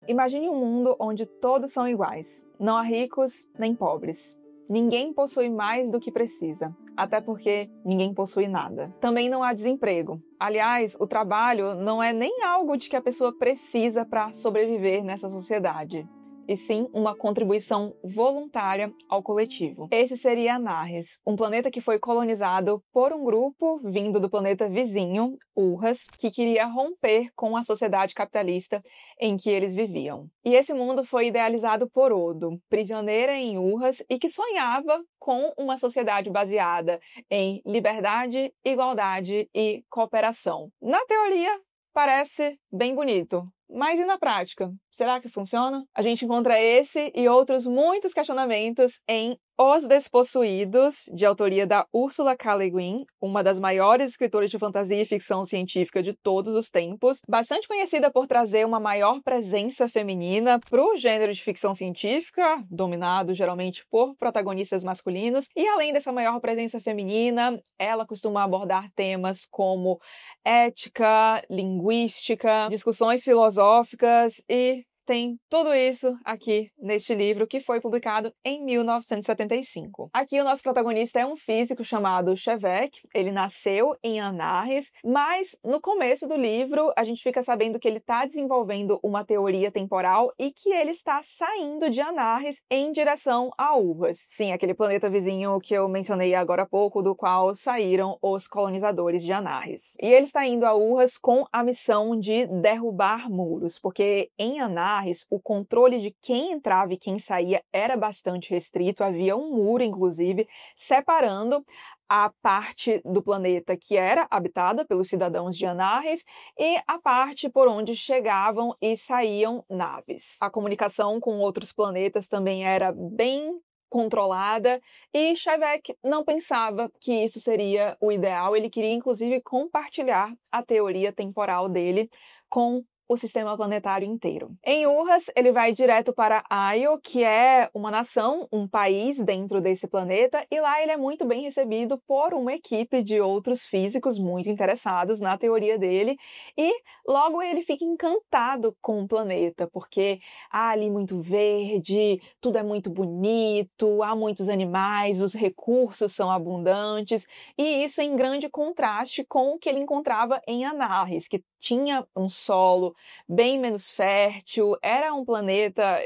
Imagine um mundo onde todos são iguais. Não há ricos nem pobres. Ninguém possui mais do que precisa, até porque ninguém possui nada. Também não há desemprego. Aliás, o trabalho não é nem algo de que a pessoa precisa para sobreviver nessa sociedade, e sim uma contribuição voluntária ao coletivo. Esse seria Anarres, um planeta que foi colonizado por um grupo vindo do planeta vizinho, Urras, que queria romper com a sociedade capitalista em que eles viviam. E esse mundo foi idealizado por Odo, prisioneira em Urras e que sonhava com uma sociedade baseada em liberdade, igualdade e cooperação. Na teoria, parece bem bonito. Mas e na prática? Será que funciona? A gente encontra esse e outros muitos questionamentos em Os Despossuídos, de autoria da Ursula K. Le Guin, uma das maiores escritoras de fantasia e ficção científica de todos os tempos, bastante conhecida por trazer uma maior presença feminina para o gênero de ficção científica, dominado geralmente por protagonistas masculinos, e além dessa maior presença feminina, ela costuma abordar temas como ética, linguística, discussões filosóficas e tem tudo isso aqui neste livro que foi publicado em 1975. Aqui o nosso protagonista é um físico chamado Shevek. Ele nasceu em Anarres, mas no começo do livro a gente fica sabendo que ele está desenvolvendo uma teoria temporal e que ele está saindo de Anarres em direção a Urras. Sim, aquele planeta vizinho que eu mencionei agora há pouco, do qual saíram os colonizadores de Anarres. E ele está indo a Urras com a missão de derrubar muros, porque em Anarres o controle de quem entrava e quem saía era bastante restrito, havia um muro, inclusive, separando a parte do planeta que era habitada pelos cidadãos de Anarres e a parte por onde chegavam e saíam naves. A comunicação com outros planetas também era bem controlada e Shevek não pensava que isso seria o ideal, ele queria inclusive compartilhar a teoria temporal dele com o sistema planetário inteiro. Em Urras, ele vai direto para Aio, que é uma nação, um país dentro desse planeta, e lá ele é muito bem recebido por uma equipe de outros físicos muito interessados na teoria dele, e logo ele fica encantado com o planeta, porque há ali muito verde, tudo é muito bonito, há muitos animais, os recursos são abundantes, e isso em grande contraste com o que ele encontrava em Anarres, que tinha um solo bem menos fértil, era um planeta...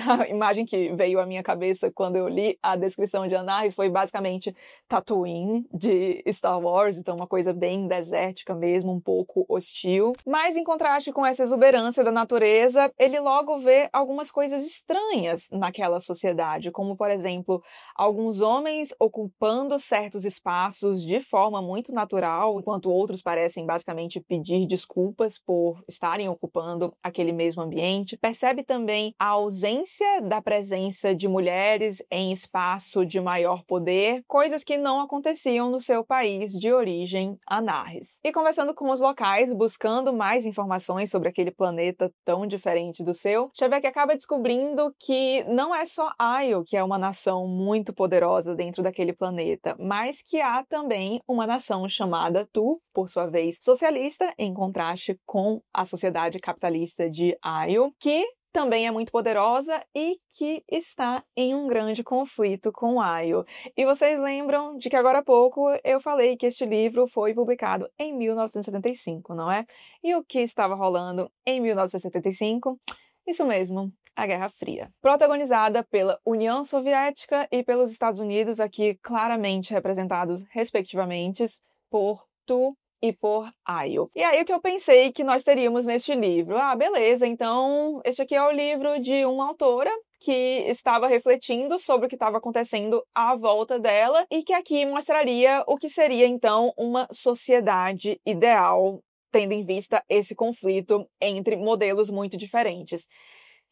A imagem que veio à minha cabeça quando eu li a descrição de Anarres foi basicamente Tatooine de Star Wars, então uma coisa bem desértica mesmo, um pouco hostil. Mas em contraste com essa exuberância da natureza, ele logo vê algumas coisas estranhas naquela sociedade, como por exemplo, alguns homens ocupando certos espaços de forma muito natural, enquanto outros parecem basicamente pedir desculpas por estarem ocupando aquele mesmo ambiente. Percebe também a ausência da presença de mulheres em espaço de maior poder, coisas que não aconteciam no seu país de origem, Anarres. E conversando com os locais, buscando mais informações sobre aquele planeta tão diferente do seu, Shevek acaba descobrindo que não é só Aio que é uma nação muito poderosa dentro daquele planeta, mas que há também uma nação chamada Tu, por sua vez socialista, em contraste com a sociedade capitalista de Aio, que também é muito poderosa e que está em um grande conflito com Aio. E vocês lembram de que agora há pouco eu falei que este livro foi publicado em 1975, não é? E o que estava rolando em 1975? Isso mesmo, a Guerra Fria. Protagonizada pela União Soviética e pelos Estados Unidos, aqui claramente representados respectivamente por Tu e por Aio. E aí o que eu pensei que nós teríamos neste livro? Ah, beleza, então este aqui é o livro de uma autora que estava refletindo sobre o que estava acontecendo à volta dela e que aqui mostraria o que seria então uma sociedade ideal, tendo em vista esse conflito entre modelos muito diferentes.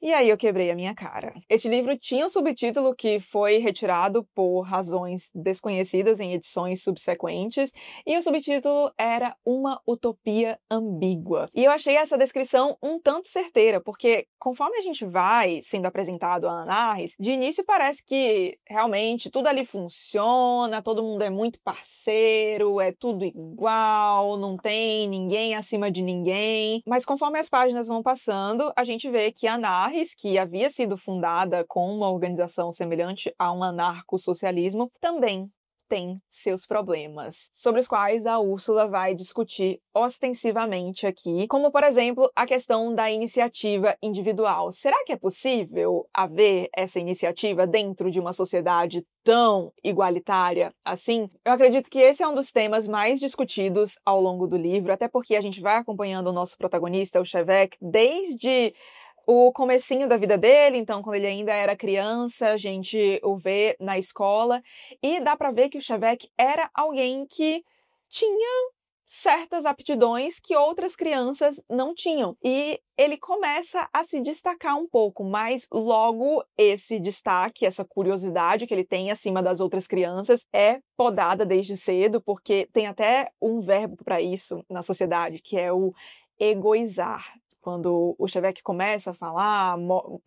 E aí eu quebrei a minha cara. Este livro tinha um subtítulo que foi retirado por razões desconhecidas em edições subsequentes, e o subtítulo era Uma Utopia Ambígua. E eu achei essa descrição um tanto certeira, porque conforme a gente vai sendo apresentado a Anarres, de início parece que realmente tudo ali funciona, todo mundo é muito parceiro, é tudo igual, não tem ninguém acima de ninguém. Mas conforme as páginas vão passando, a gente vê que Anarres, que havia sido fundada com uma organização semelhante a um anarcossocialismo, também tem seus problemas, sobre os quais a Úrsula vai discutir ostensivamente aqui, como, por exemplo, a questão da iniciativa individual. Será que é possível haver essa iniciativa dentro de uma sociedade tão igualitária assim? Eu acredito que esse é um dos temas mais discutidos ao longo do livro, até porque a gente vai acompanhando o nosso protagonista, o Chevek, desde o comecinho da vida dele, então quando ele ainda era criança, a gente o vê na escola, e dá pra ver que o Chevek era alguém que tinha certas aptidões que outras crianças não tinham. E ele começa a se destacar um pouco, mas logo esse destaque, essa curiosidade que ele tem acima das outras crianças é podada desde cedo, porque tem até um verbo para isso na sociedade, que é o egoizar. Quando o Chevek começa a falar,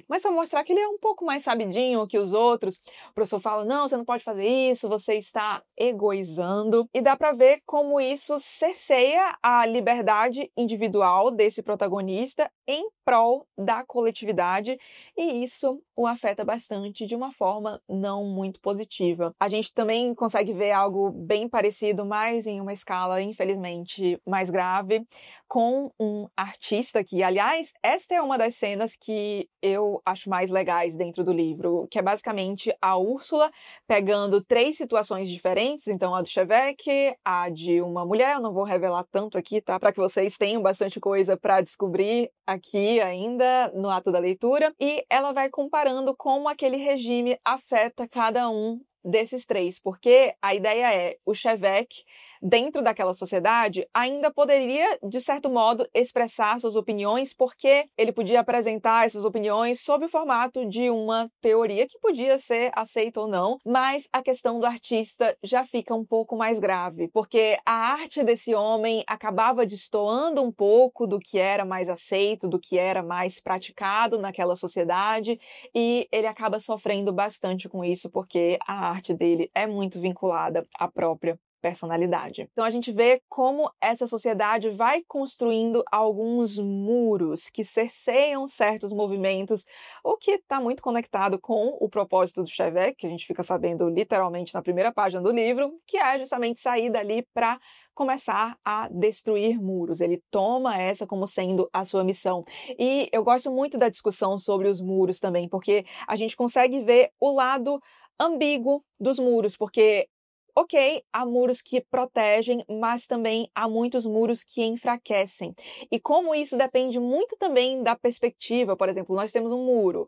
começa a mostrar que ele é um pouco mais sabidinho que os outros, o professor fala, não, você não pode fazer isso, você está egoizando. E dá pra ver como isso cerceia a liberdade individual desse protagonista em prol da coletividade, e isso o afeta bastante de uma forma não muito positiva. A gente também consegue ver algo bem parecido, mas em uma escala, infelizmente, mais grave, com um artista que, aliás, esta é uma das cenas que eu acho mais legais dentro do livro, que é basicamente a Úrsula pegando 3 situações diferentes, então a do Chevek, a de uma mulher, eu não vou revelar tanto aqui, tá? Para que vocês tenham bastante coisa para descobrir aqui ainda no ato da leitura, e ela vai comparando como aquele regime afeta cada um desses 3, porque a ideia é o Chevek, dentro daquela sociedade, ainda poderia, de certo modo, expressar suas opiniões, porque ele podia apresentar essas opiniões sob o formato de uma teoria que podia ser aceita ou não, mas a questão do artista já fica um pouco mais grave, porque a arte desse homem acabava destoando um pouco do que era mais aceito, do que era mais praticado naquela sociedade, e ele acaba sofrendo bastante com isso, porque a arte dele é muito vinculada à própria personalidade. Então a gente vê como essa sociedade vai construindo alguns muros que cerceiam certos movimentos, o que está muito conectado com o propósito do Chevek, que a gente fica sabendo literalmente na primeira página do livro, que é justamente sair dali para começar a destruir muros. Ele toma essa como sendo a sua missão. E eu gosto muito da discussão sobre os muros também, porque a gente consegue ver o lado ambíguo dos muros, porque ok, há muros que protegem, mas também há muitos muros que enfraquecem. E como isso depende muito também da perspectiva, por exemplo, nós temos um muro.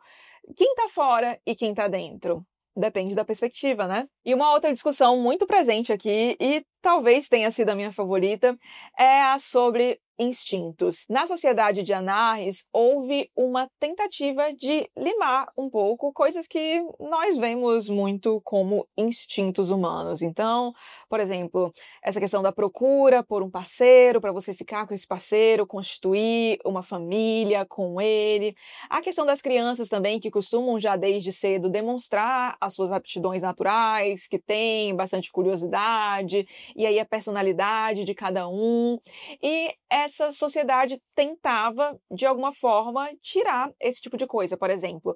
Quem está fora e quem está dentro? Depende da perspectiva, né? E uma outra discussão muito presente aqui, e talvez tenha sido a minha favorita, é a sobre instintos. Na sociedade de Anarres, houve uma tentativa de limar um pouco coisas que nós vemos muito como instintos humanos. Então, por exemplo, essa questão da procura por um parceiro, para você ficar com esse parceiro, constituir uma família com ele. A questão das crianças também, que costumam já desde cedo demonstrar as suas aptidões naturais, que têm bastante curiosidade, e aí a personalidade de cada um. E essa sociedade tentava, de alguma forma, tirar esse tipo de coisa. Por exemplo,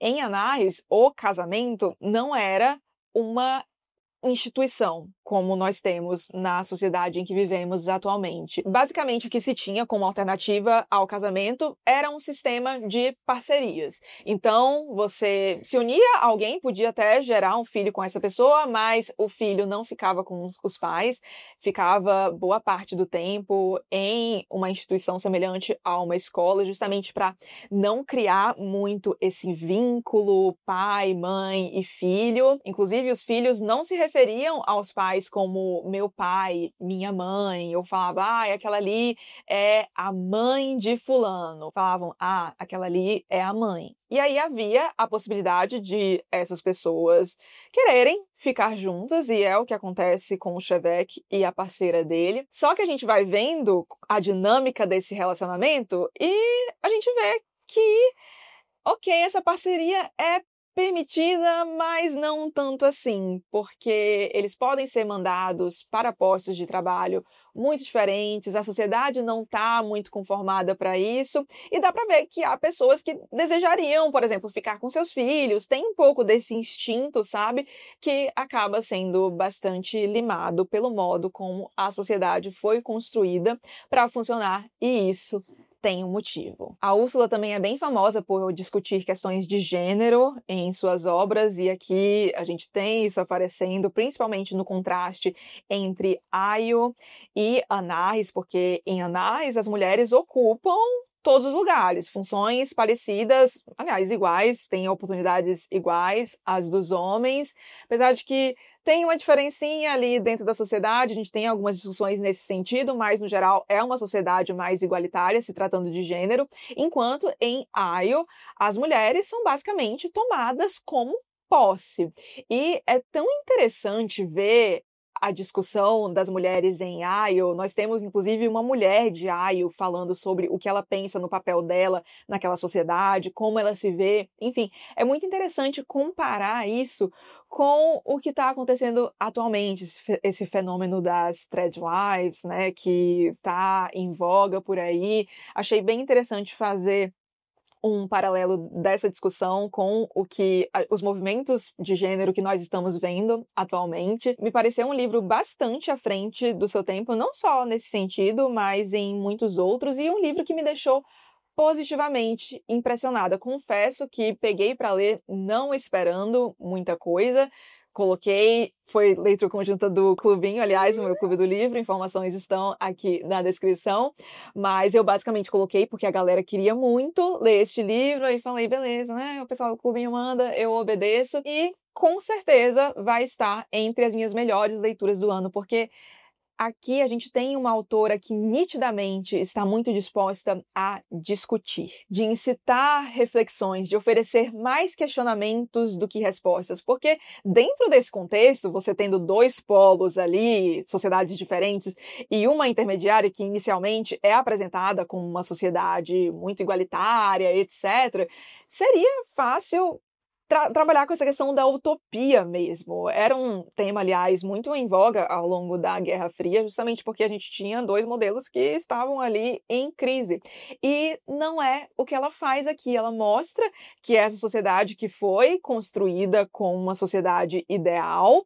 em Anarres, o casamento não era uma instituição, como nós temos na sociedade em que vivemos atualmente. Basicamente, o que se tinha como alternativa ao casamento era um sistema de parcerias. Então, você se unia a alguém, podia até gerar um filho com essa pessoa, mas o filho não ficava com os pais, ficava boa parte do tempo em uma instituição semelhante a uma escola, justamente para não criar muito esse vínculo pai, mãe e filho. Inclusive, os filhos não se referiam referiam aos pais como meu pai, minha mãe, ou falavam, aquela ali é a mãe de fulano. Falavam, aquela ali é a mãe. E aí havia a possibilidade de essas pessoas quererem ficar juntas, e é o que acontece com o Chevek e a parceira dele. Só que a gente vai vendo a dinâmica desse relacionamento e a gente vê que, ok, essa parceria é permitida, mas não tanto assim, porque eles podem ser mandados para postos de trabalho muito diferentes, a sociedade não está muito conformada para isso, e dá para ver que há pessoas que desejariam, por exemplo, ficar com seus filhos, tem um pouco desse instinto, sabe, que acaba sendo bastante limado pelo modo como a sociedade foi construída para funcionar, e isso tem um motivo. A Úrsula também é bem famosa por discutir questões de gênero em suas obras, e aqui a gente tem isso aparecendo, principalmente no contraste entre Aio e Anahis, porque em Anahis as mulheres ocupam todos os lugares, funções parecidas, aliás, iguais, têm oportunidades iguais às dos homens, apesar de que tem uma diferencinha ali dentro da sociedade, a gente tem algumas discussões nesse sentido, mas no geral é uma sociedade mais igualitária, se tratando de gênero, enquanto em Aio as mulheres são basicamente tomadas como posse. E é tão interessante ver a discussão das mulheres em Aio. Nós temos, inclusive, uma mulher de Aio falando sobre o que ela pensa no papel dela naquela sociedade, como ela se vê. Enfim, é muito interessante comparar isso com o que está acontecendo atualmente, esse fenômeno das threadwives, né, que está em voga por aí. Achei bem interessante fazer um paralelo dessa discussão com os movimentos de gênero que nós estamos vendo atualmente. Me pareceu um livro bastante à frente do seu tempo, não só nesse sentido, mas em muitos outros, e um livro que me deixou positivamente impressionada. Confesso que peguei para ler não esperando muita coisa. Coloquei, foi leitura conjunta do Clubinho, aliás, o meu clube do livro, informações estão aqui na descrição, mas eu basicamente coloquei porque a galera queria muito ler este livro, aí falei, beleza, né, o pessoal do Clubinho manda, eu obedeço, e com certeza vai estar entre as minhas melhores leituras do ano, porque aqui a gente tem uma autora que nitidamente está muito disposta a discutir, de incitar reflexões, de oferecer mais questionamentos do que respostas, porque dentro desse contexto, você tendo dois polos ali, sociedades diferentes, e uma intermediária que inicialmente é apresentada como uma sociedade muito igualitária, etc., seria fácil trabalhar com essa questão da utopia mesmo. Era um tema, aliás, muito em voga ao longo da Guerra Fria, justamente porque a gente tinha dois modelos que estavam ali em crise. E não é o que ela faz aqui. Ela mostra que essa sociedade que foi construída como uma sociedade ideal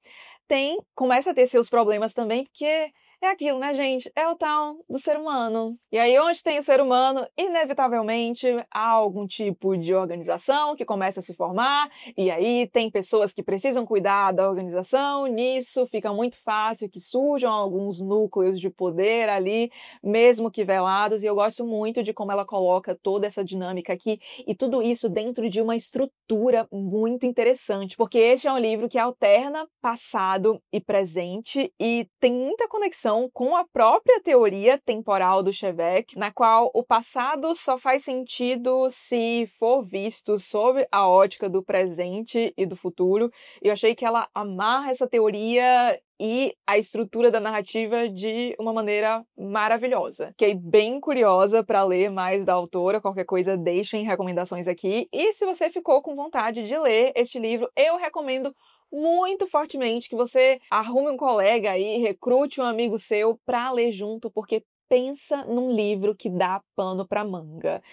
começa a ter seus problemas também, porque é aquilo, né, gente? É o tal do ser humano. E aí, onde tem o ser humano, inevitavelmente há algum tipo de organização que começa a se formar, e aí tem pessoas que precisam cuidar da organização. Nisso fica muito fácil que surjam alguns núcleos de poder ali, mesmo que velados, e eu gosto muito de como ela coloca toda essa dinâmica aqui, e tudo isso dentro de uma estrutura muito interessante, porque este é um livro que alterna passado e presente, e tem muita conexão com a própria teoria temporal do Chevek, na qual o passado só faz sentido se for visto sob a ótica do presente e do futuro. Eu achei que ela amarra essa teoria e a estrutura da narrativa de uma maneira maravilhosa. Fiquei bem curiosa para ler mais da autora, qualquer coisa deixem recomendações aqui. E se você ficou com vontade de ler este livro, eu recomendo muito fortemente que você arrume um colega aí, recrute um amigo seu para ler junto, porque pensa num livro que dá pano para manga.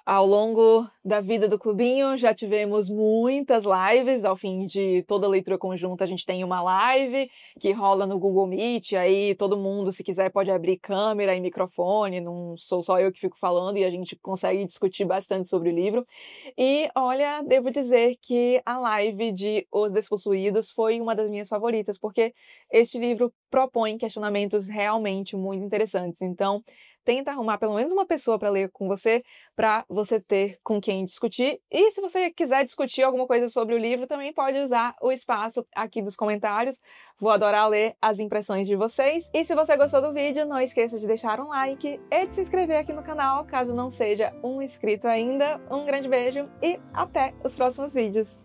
Ao longo da vida do Clubinho, já tivemos muitas lives. Ao fim de toda leitura conjunta, a gente tem uma live que rola no Google Meet. Aí todo mundo, se quiser, pode abrir câmera e microfone. Não sou só eu que fico falando, e a gente consegue discutir bastante sobre o livro. E, olha, devo dizer que a live de Os Despossuídos foi uma das minhas favoritas, porque este livro propõe questionamentos realmente muito interessantes. Então, tenta arrumar pelo menos uma pessoa para ler com você, para você ter com quem discutir. E se você quiser discutir alguma coisa sobre o livro, também pode usar o espaço aqui dos comentários. Vou adorar ler as impressões de vocês. E se você gostou do vídeo, não esqueça de deixar um like e de se inscrever aqui no canal, caso não seja um inscrito ainda. Um grande beijo e até os próximos vídeos!